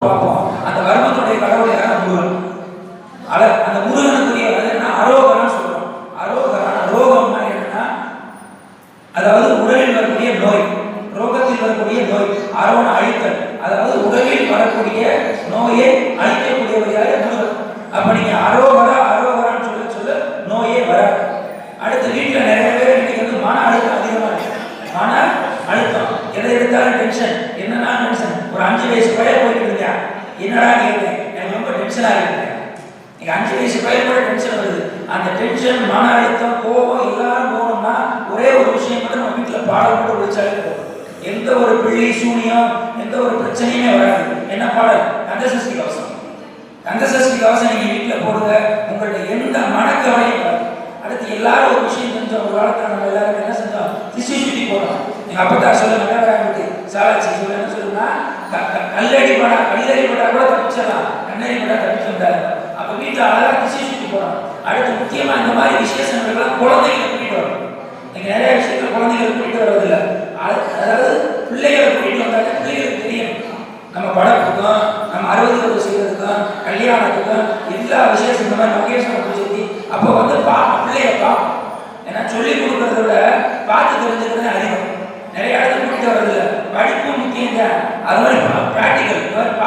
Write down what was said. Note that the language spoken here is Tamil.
பார்ப்போம். அந்த வர்மத்துடைய கடவுள் யாரா? முருகன். அந்த முருகனுக்குரிய என்ன அரோகரான்னு சொல்றோம். அரோகரா, ரோகம்னா என்னன்னா அதாவது உடலில் வரக்கூடிய நோய், ரோகத்தில் வரக்கூடிய நோய், அரோன அழித்தல், அதாவது உடலில் வரக்கூடிய நோயை அழிக்கக்கூடியவர் யாரு? முருகன். அப்ப நீங்க அரோகரா அரோகரான்னு சொல்ல சொல்ல நோயே வராது. அடுத்த வீட்டில் நிறைய பேர் இன்னைக்கு வந்து மன அழுத்தம் அதிகமா இருக்கு. மன அழுத்தம், எதை எடுத்தாலும் டென்ஷன். என்னன்னா டென்ஷன்? ஒரு 5 வயசு பையன் போயிட்டு இருந்தியா, என்னடா கேட்டேன், எனக்கு ரொம்ப டென்ஷனா இருக்கு. நீங்க 5 வயசு பையன் கூட டென்ஷன் வருது. அந்த டென்ஷன், மன அழுத்தம், கோபம் எல்லாரும் போகணும்னா ஒரே ஒரு விஷயம் மட்டும் நம்ம வீட்டில் பாடம் போட்டு ஒழிச்சாலே போதும். எந்த ஒரு பிள்ளை சூனியம், எந்த ஒரு பிரச்சனையுமே வராது. என்ன பாடல்? கந்தசஷ்டி கவசம். கந்தசஷ்டி கவசம் நீங்க வீட்டில் போடுங்க, உங்கள்ட்ட எந்த மனக்கவலையும் வராது. அடுத்து எல்லாரும் ஒரு விஷயம் செஞ்சோம். ஒரு காலத்தில் நம்ம எல்லாரும் என்ன செஞ்சோம்? திசை சுற்றி போனோம். எங்க அப்பத்தா சொல்ல நகராட்டி சாலாச்சி சொல்ல என்ன சொல்லுன்னா, கல்லடி படா கூட தப்பிச்சிடலாம், கண்ணடி படா தப்பிச்சு வந்தாரு. அப்ப வீட்டில் அழகா திசை சுற்றி போனோம். அடுத்து முக்கியமா இந்த மாதிரி விசேஷங்கள்லாம் குழந்தைகளை கூட்டிட்டு வரும். நீங்க நிறைய விஷயங்கள் குழந்தைகளை கூட்டிட்டு வர்றதில்லை. அதாவது பிள்ளைகளை கூட்டிட்டு வந்தாலே பிள்ளைகளுக்கு தெரியும். நம்ம படத்துக்கும், நம்ம 60 செய்யறதுக்கும், கல்யாணத்துக்கும் எல்லா விசேஷம் இந்த மாதிரி லொகேஷனை பிடிச்சிருக்கு. அப்போ வந்து பிள்ளைய பார்ப்போம். ஏன்னா சொல்லி கொடுக்கறத விட பார்த்து தெரிஞ்சுக்கிறது அதிகம். நிறைய இடத்துல கூட்டிட்டு வர்றதில்லை. படிப்பும் முக்கியம் தான். அது மாதிரி ப்ராக்டிக்கல் பார்த்து